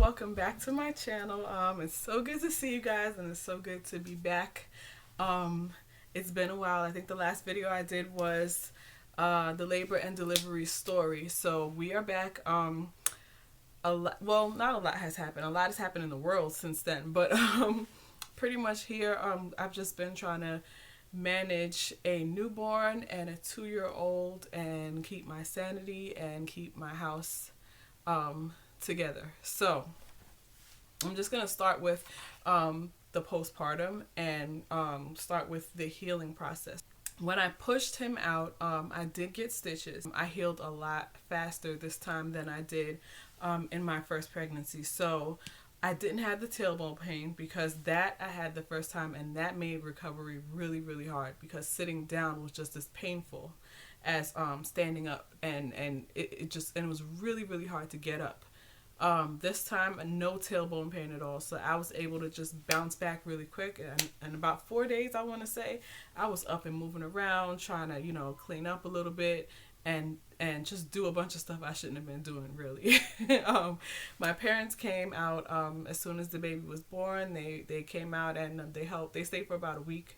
welcome back to my channel. It's so good to see you guys, and it's so good to be back. Um, it's been a while. I think the last video I did was the labor and delivery story. So we are back. A lot, well, not a lot has happened. A lot has happened in the world since then, but pretty much here, I've just been trying to manage a newborn and a 2-year old and keep my sanity and keep my house together. So I'm just gonna start with the postpartum and start with the healing process. When I pushed him out, I did get stitches. I healed a lot faster this time than I did in my first pregnancy. So I didn't have the tailbone pain because that I had the first time, and that made recovery really, really hard because sitting down was just as painful as standing up, and it was really, really hard to get up. This time, no tailbone pain at all. So I was able to just bounce back really quick. And in about 4 days, I want to say, I was up and moving around, trying to, clean up a little bit and just do a bunch of stuff I shouldn't have been doing, really. My parents came out as soon as the baby was born. They came out and they helped. They stayed for about a week.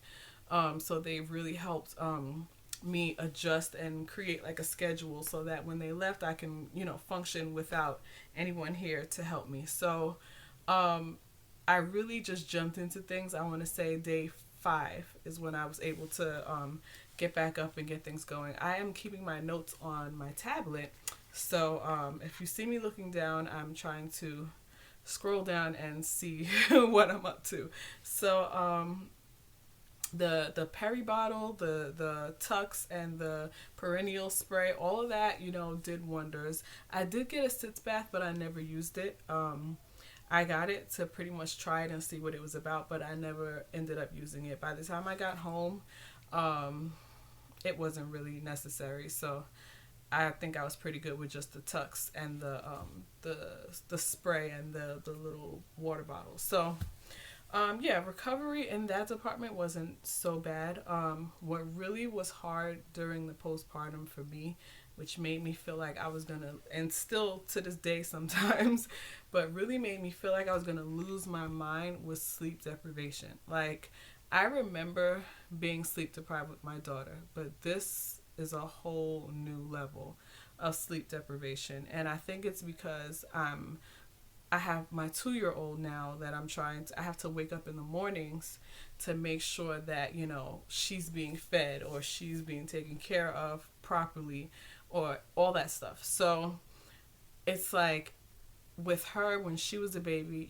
So they really helped me adjust and create like a schedule so that when they left I can function without anyone here to help me. So I really just jumped into things. I want to say day 5 is when I was able to get back up and get things going. I am keeping my notes on my tablet, so if you see me looking down, I'm trying to scroll down and see what I'm up to. So the peri bottle, the Tux, and the perennial spray, all of that, did wonders. I did get a sitz bath, but I never used it. I got it to pretty much try it and see what it was about, but I never ended up using it. By the time I got home, it wasn't really necessary. So I think I was pretty good with just the Tux and the spray and the little water bottle. So yeah, recovery in that department wasn't so bad. What really was hard during the postpartum for me, which made me feel like I was gonna, and still to this day sometimes, but really made me feel like I was gonna lose my mind, was sleep deprivation. Like, I remember being sleep deprived with my daughter, but this is a whole new level of sleep deprivation. And I think it's because I have my 2-year-old now that I have to wake up in the mornings to make sure that, she's being fed or she's being taken care of properly or all that stuff. So it's like with her, when she was a baby,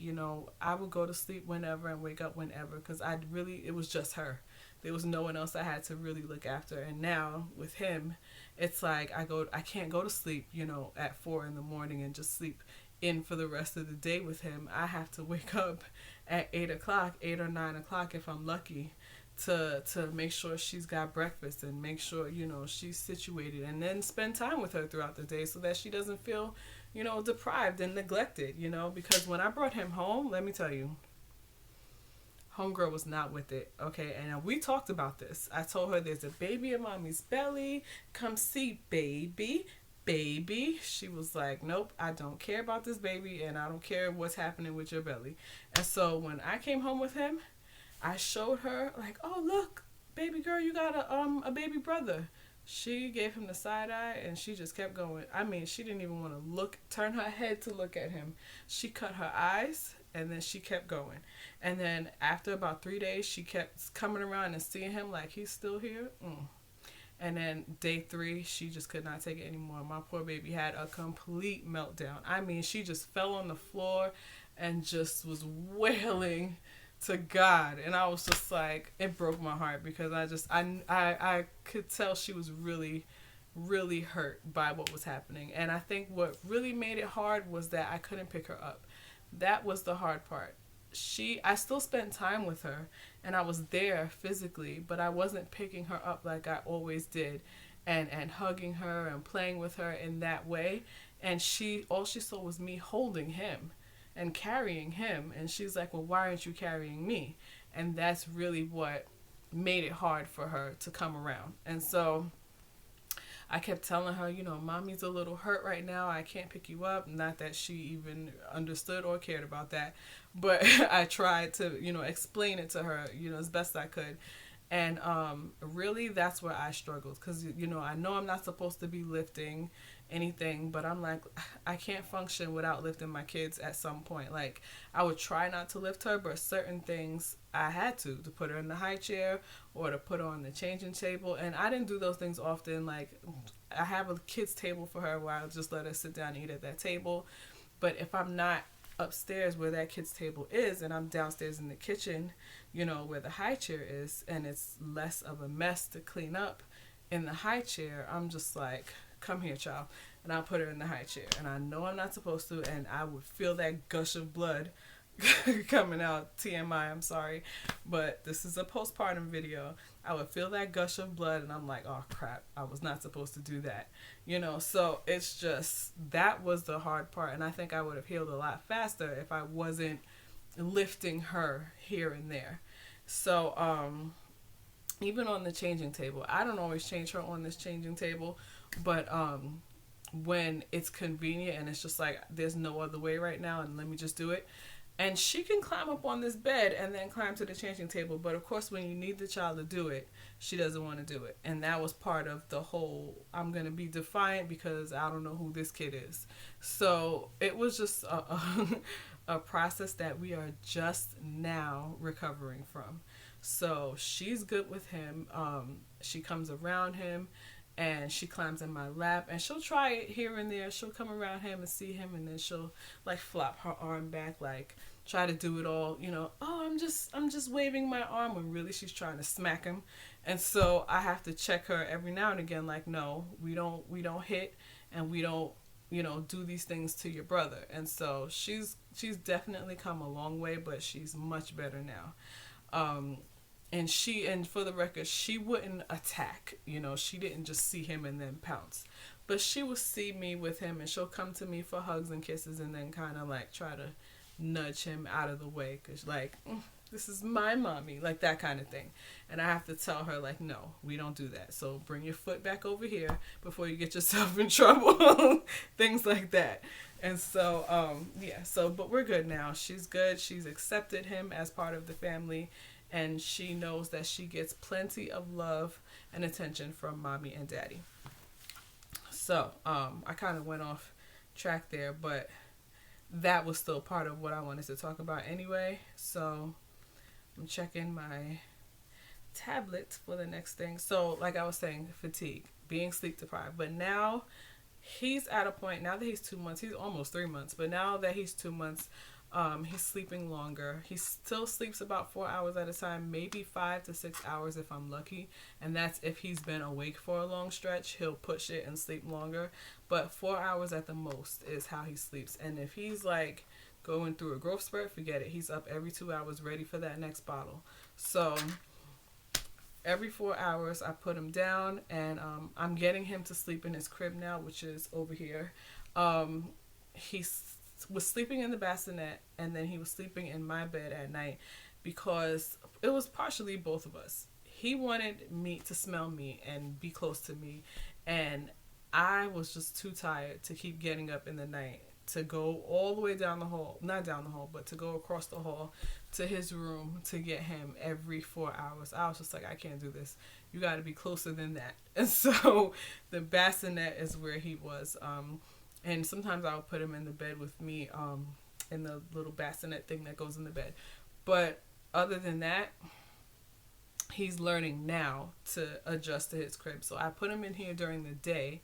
I would go to sleep whenever and wake up whenever because it was just her. There was no one else I had to really look after. And now with him, it's like I can't go to sleep, at 4 in the morning and just sleep in for the rest of the day with him. I have to wake up at 8 o'clock, 8 or 9 o'clock if I'm lucky, to make sure she's got breakfast and make sure, she's situated, and then spend time with her throughout the day so that she doesn't feel, deprived and neglected, because when I brought him home, let me tell you, homegirl was not with it, okay? And we talked about this. I told her there's a baby in mommy's belly. Come see baby. She was like, nope, I don't care about this baby, and I don't care what's happening with your belly. And so when I came home with him, I showed her, like, oh, look, baby girl, you got a baby brother. She gave him the side eye, and she just kept going. I mean, she didn't even want to turn her head to look at him. She cut her eyes, and then she kept going. And then after about 3 days, she kept coming around and seeing him like he's still here. And then day 3, she just could not take it anymore. My poor baby had a complete meltdown. I mean, she just fell on the floor and just was wailing to God. And I was just like, it broke my heart because I could tell she was really, really hurt by what was happening. And I think what really made it hard was that I couldn't pick her up. That was the hard part. I still spent time with her and I was there physically, but I wasn't picking her up like I always did and hugging her and playing with her in that way. And all she saw was me holding him and carrying him. And she's like, well, why aren't you carrying me? And that's really what made it hard for her to come around. And so I kept telling her, you know, mommy's a little hurt right now. I can't pick you up. Not that she even understood or cared about that, but I tried to, you know, explain it to her, you know, as best I could. And really, that's where I struggled because, you know, I know I'm not supposed to be lifting anything, but I'm like, I can't function without lifting my kids at some point. Like, I would try not to lift her, but certain things I had to put her in the high chair or to put her on the changing table. And I didn't do those things often. Like, I have a kids table for her where I'll just let her sit down and eat at that table. But if I'm not upstairs where that kid's table is and I'm downstairs in the kitchen, you know, where the high chair is, and it's less of a mess to clean up in the high chair, I'm just like, come here, child. And I'll put her in the high chair. And I know I'm not supposed to, and I would feel that gush of blood coming out. TMI, I'm sorry. But this is a postpartum video. I would feel that gush of blood, and I'm like, oh crap, I was not supposed to do that. You know, so it's just, that was the hard part. And I think I would have healed a lot faster if I wasn't lifting her here and there. So, even on the changing table, I don't always change her on this changing table, but when it's convenient and it's just like there's no other way right now and let me just do it, and she can climb up on this bed and then climb to the changing table, but of course when you need the child to do it, she doesn't want to do it. And that was part of the whole, I'm gonna be defiant because I don't know who this kid is. So it was just a process that we are just now recovering from. So she's good with him. She comes around him and she climbs in my lap, and she'll try it here and there. She'll come around him and see him, and then she'll like flop her arm back, like try to do it all, you know, oh, I'm just waving my arm, when really she's trying to smack him. And so I have to check her every now and again, like, no, we don't hit, and we don't, you know, do these things to your brother. And so she's definitely come a long way, but she's much better now. And for the record, she wouldn't attack, you know, she didn't just see him and then pounce, but she will see me with him and she'll come to me for hugs and kisses and then kind of like try to nudge him out of the way, because like, this is my mommy, like that kind of thing. And I have to tell her, like, no, we don't do that. So bring your foot back over here before you get yourself in trouble. Things like that. And so, yeah, so, but we're good now. She's good. She's accepted him as part of the family. And she knows that she gets plenty of love and attention from mommy and daddy. So, I kind of went off track there, but that was still part of what I wanted to talk about anyway. So, I'm checking my tablet for the next thing. So, like I was saying, fatigue, being sleep deprived. But now, he's at a point, now that he's 2 months, he's almost 3 months, but now that he's 2 months, he's sleeping longer. He still sleeps about 4 hours at a time, maybe 5 to 6 hours if I'm lucky. And that's if he's been awake for a long stretch. He'll push it and sleep longer. But 4 hours at the most is how he sleeps. And if he's like going through a growth spurt, forget it. He's up every 2 hours ready for that next bottle. So every 4 hours I put him down, and I'm getting him to sleep in his crib now, which is over here. He's was sleeping in the bassinet, and then he was sleeping in my bed at night, because it was partially both of us. He wanted me to smell me and be close to me, and I was just too tired to keep getting up in the night to go all the way down the hall, not down the hall, but to go across the hall to his room to get him every 4 hours. I was just like, I can't do this. You got to be closer than that. And so the bassinet is where he was. And sometimes I'll put him in the bed with me, in the little bassinet thing that goes in the bed. But other than that, he's learning now to adjust to his crib. So I put him in here during the day,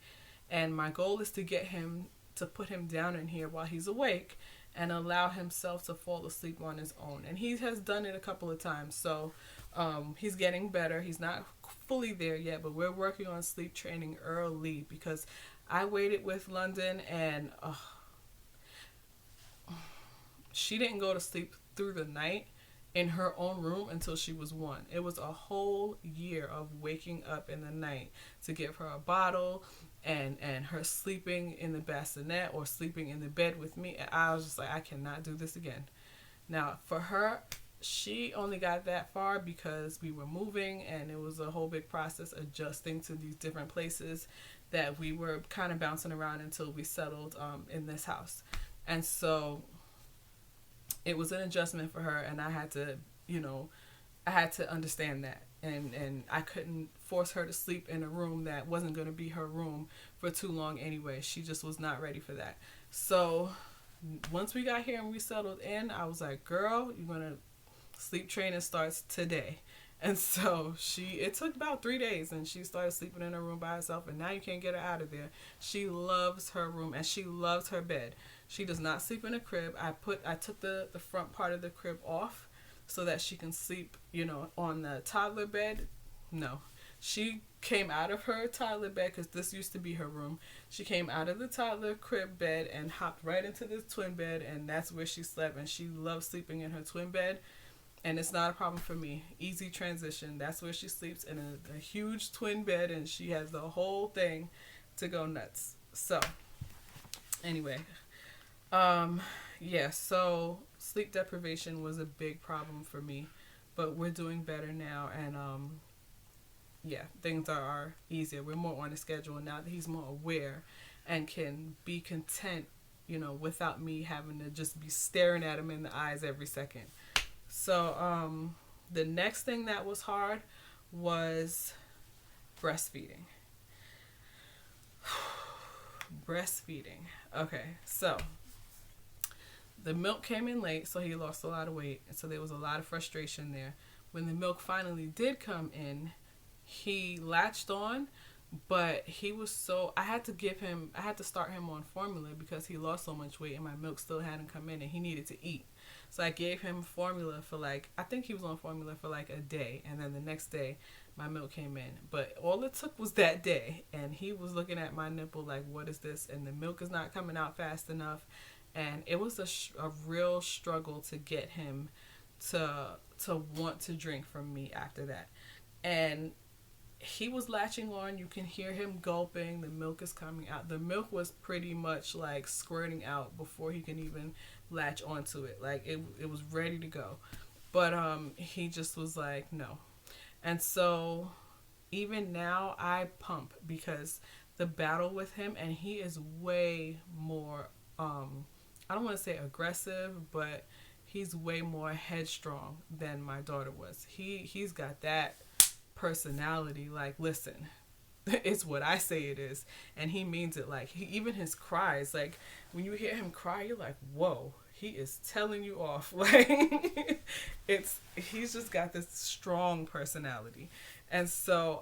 and my goal is to get him to put him down in here while he's awake and allow himself to fall asleep on his own. And he has done it a couple of times. So he's getting better. He's not fully there yet, but we're working on sleep training early, because I waited with London, and she didn't go to sleep through the night in her own room until she was 1. It was a whole year of waking up in the night to give her a bottle, and her sleeping in the bassinet or sleeping in the bed with me. And I was just like, I cannot do this again. Now, for her, she only got that far because we were moving, and it was a whole big process adjusting to these different places that we were kind of bouncing around until we settled in this house. And so it was an adjustment for her, and I had to, I had to understand that. And I couldn't force her to sleep in a room that wasn't going to be her room for too long anyway. She just was not ready for that. So once we got here and we settled in, I was like, girl, you're going to sleep training starts today. And so it took about 3 days, and she started sleeping in her room by herself, and now you can't get her out of there. She loves her room, and she loves her bed. She does not sleep in a crib. I took the front part of the crib off so that she can sleep, on the toddler bed. No. She came out of her toddler bed, because this used to be her room. She came out of the toddler crib bed and hopped right into the twin bed, and that's where she slept, and she loves sleeping in her twin bed. And it's not a problem for me. Easy transition. That's where she sleeps, in a huge twin bed, and she has the whole thing to go nuts. So, anyway. Yeah, so sleep deprivation was a big problem for me. But we're doing better now, and yeah, things are easier. We're more on a schedule now that he's more aware and can be content, without me having to just be staring at him in the eyes every second. So the next thing that was hard was breastfeeding. Breastfeeding. Okay, so the milk came in late, so he lost a lot of weight, and so there was a lot of frustration there. When the milk finally did come in, he latched on, but he was I had to start him on formula because he lost so much weight and my milk still hadn't come in and he needed to eat. So I gave him formula for I think he was on formula for a day, and then the next day my milk came in. But all it took was that day, and he was looking at my nipple like, what is this? And the milk is not coming out fast enough. And it was a real struggle to get him to want to drink from me after that. And he was latching on. You can hear him gulping. The milk is coming out. The milk was pretty much squirting out before he can even latch onto it. It was ready to go. But he just was like, no. And so even now I pump because the battle with him, and he is way more I don't want to say aggressive, but he's way more headstrong than my daughter was. He's got that personality. Listen, it's what I say it is, and he means it. Even his cries, when you hear him cry, you're like, whoa, he is telling you off. He's just got this strong personality. And so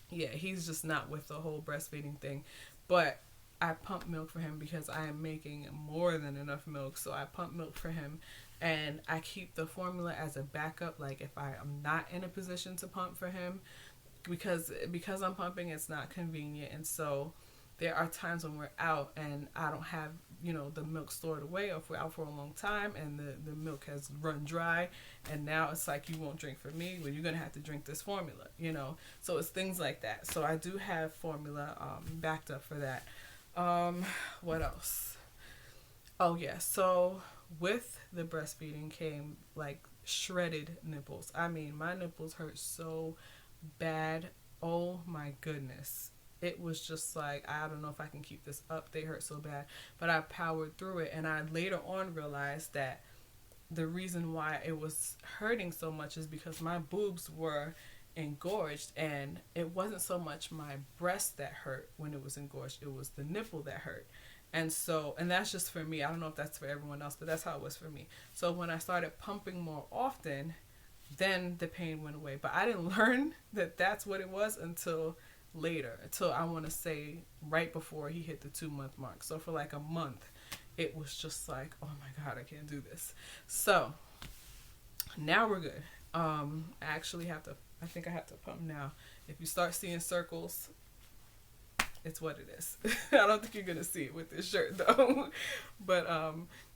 yeah, he's just not with the whole breastfeeding thing. But I pump milk for him because I am making more than enough milk. So I pump milk for him, and I keep the formula as a backup. If I am not in a position to pump for him, because I'm pumping, it's not convenient. And so there are times when we're out and I don't have, the milk stored away, or if we're out for a long time and the milk has run dry, and now it's you won't drink for me, well, you're going to have to drink this formula, So it's things like that. So I do have formula backed up for that. What else? Oh yeah, so with the breastfeeding came shredded nipples. I mean, my nipples hurt so bad. Oh my goodness. It was just I don't know if I can keep this up. They hurt so bad, but I powered through it. And I later on realized that the reason why it was hurting so much is because my boobs were engorged, and it wasn't so much my breast that hurt when it was engorged, it was the nipple that hurt. And that's just for me. I don't know if that's for everyone else, but that's how it was for me. So when I started pumping more often, then the pain went away. But I didn't learn that that's what it was until later, until I want to say right before he hit the 2-month mark. So for a month, it was just oh my God, I can't do this. So now we're good. I think I have to pump now. If you start seeing circles, it's what it is. I don't think you're going to see it with this shirt though. But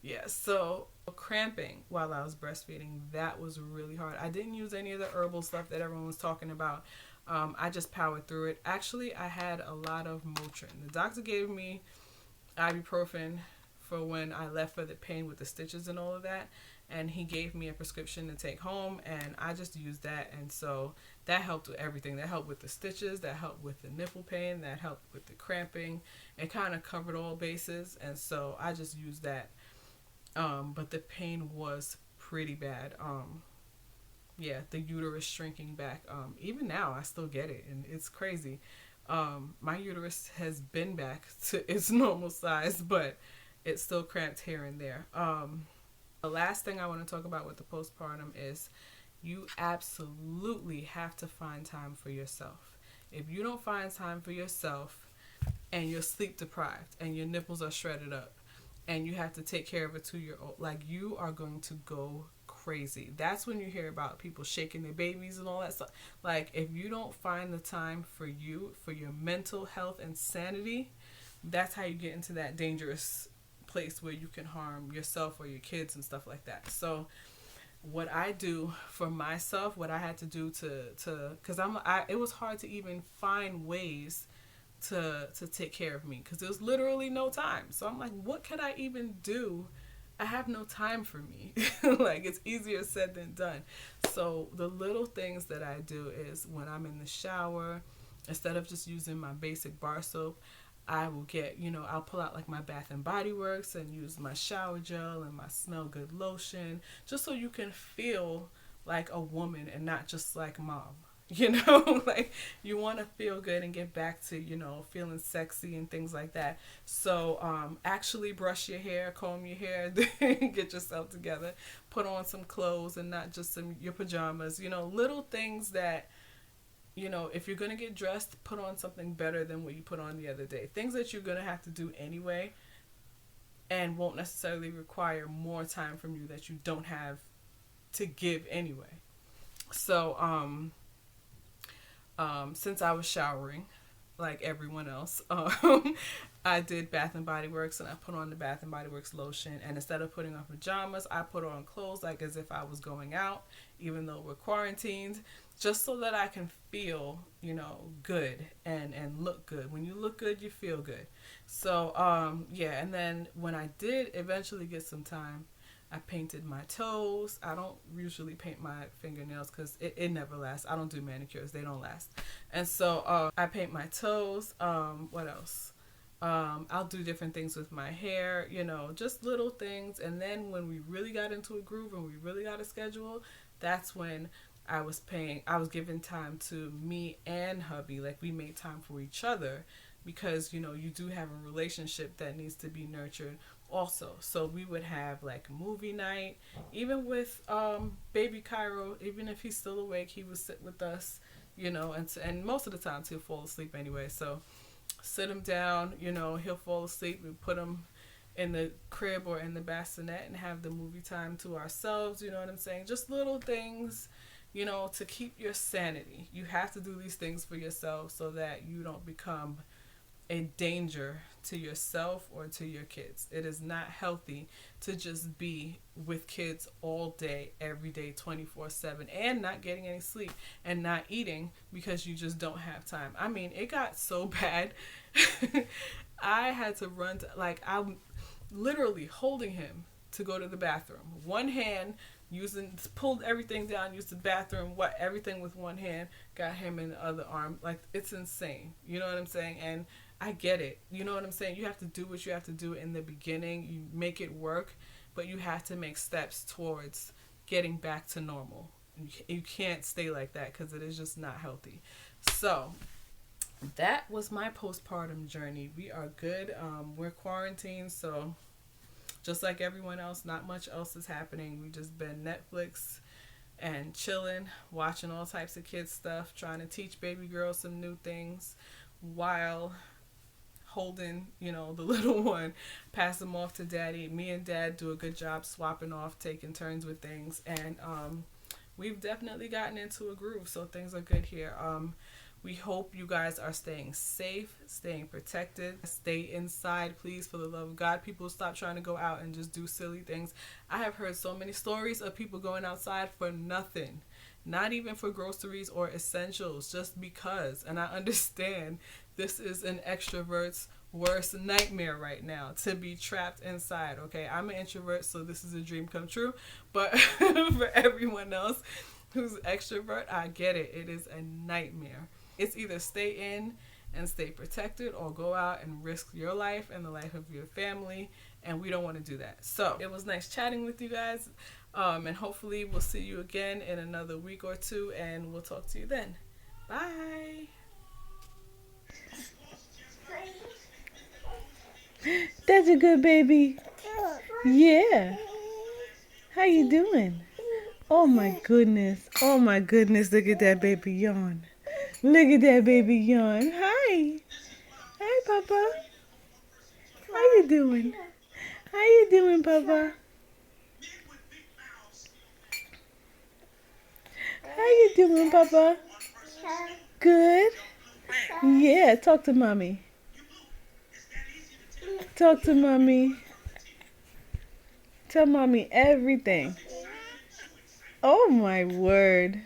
yeah, so cramping while I was breastfeeding, that was really hard. I didn't use any of the herbal stuff that everyone was talking about. I just powered through it. Actually, I had a lot of Motrin. The doctor gave me ibuprofen for when I left for the pain with the stitches and all of that. and he gave me a prescription to take home, and I just used that. And so that helped with everything. That helped with the stitches, that helped with the nipple pain, that helped with the cramping. It kind of covered all bases, and so I just used that. But the pain was pretty bad. Yeah, the uterus shrinking back. Even now I still get it, and it's crazy. My uterus has been back to its normal size, but it's still cramped here and there. The last thing I want to talk about with the postpartum is you absolutely have to find time for yourself. If you don't find time for yourself, and you're sleep deprived, and your nipples are shredded up, and you have to take care of a 2-year-old, like, you are going to go crazy. That's when you hear about people shaking their babies and all that stuff. Like, if you don't find the time for you, for your mental health and sanity, that's how you get into that dangerous place where you can harm yourself or your kids and stuff like that. So what I do for myself, what I had to do to because it was hard to even find ways to take care of me, because there was literally no time. So I'm like, what can I even do? I have no time for me. Like, it's easier said than done. So the little things that I do is, when I'm in the shower, instead of just using my basic bar soap, I will get, I'll pull out like my Bath and Body Works and use my shower gel and my Smell Good lotion, just so you can feel like a woman and not just like mom. Like, you want to feel good and get back to, feeling sexy and things like that. So actually brush your hair, comb your hair, get yourself together, put on some clothes and not just your pajamas, little things that, if you're going to get dressed, put on something better than what you put on the other day. Things that you're going to have to do anyway and won't necessarily require more time from you that you don't have to give anyway. So, since I was showering, like everyone else, I did Bath and Body Works, and I put on the Bath and Body Works lotion. And instead of putting on pajamas, I put on clothes like as if I was going out, even though we're quarantined, just so that I can feel, good and look good. When you look good, you feel good. So, yeah. And then when I did eventually get some time, I painted my toes. I don't usually paint my fingernails because it never lasts. I don't do manicures. They don't last. And so I paint my toes. What else? I'll do different things with my hair, just little things. And then when we really got into a groove and we really got a schedule, that's when I was giving time to me and hubby. Like, we made time for each other, because, you do have a relationship that needs to be nurtured also. So we would have like movie night, even with baby Cairo. Even if he's still awake, he would sit with us, and most of the time he'll fall asleep anyway. So sit him down, he'll fall asleep. We put him in the crib or in the bassinet and have the movie time to ourselves. You know what I'm saying? Just little things, to keep your sanity. You have to do these things for yourself so that you don't become a danger to yourself or to your kids. It is not healthy to just be with kids all day, every day, 24/7, and not getting any sleep and not eating because you just don't have time. I mean, it got so bad. I had to run I'm literally holding him to go to the bathroom. One hand, pulled everything down, used the bathroom, everything with one hand, got him in the other arm. Like, it's insane. You know what I'm saying? And I get it. You know what I'm saying? You have to do what you have to do in the beginning. You make it work, but you have to make steps towards getting back to normal. You can't stay like that, because it is just not healthy. So that was my postpartum journey. We are good. We're quarantined, so just like everyone else, not much else is happening. We just been Netflix and chilling, watching all types of kids stuff, trying to teach baby girls some new things while holding, the little one, pass them off to daddy. Me and dad do a good job swapping off, taking turns with things, and we've definitely gotten into a groove, so things are good here. We hope you guys are staying safe, staying protected. Stay inside, please, for the love of God. People, stop trying to go out and just do silly things. I have heard so many stories of people going outside for nothing. not even for groceries or essentials, just because. And I understand this is an extrovert's worst nightmare right now, to be trapped inside. Okay, I'm an introvert, so this is a dream come true. But for everyone else who's extrovert, I get it. It is a nightmare. It's either stay in and stay protected, or go out and risk your life and the life of your family, and we don't want to do that. So it was nice chatting with you guys, and hopefully we'll see you again in another week or two, and we'll talk to you then. Bye. That's a good baby. Yeah. How you doing? Oh my goodness. Oh my goodness. Look at that baby yawn. Look at that baby yawn. Hi. Hi, Papa. How you doing? How you doing, Papa? How you doing, Papa? Good? Yeah, talk to Mommy. Talk to Mommy. Tell Mommy everything. Oh my word.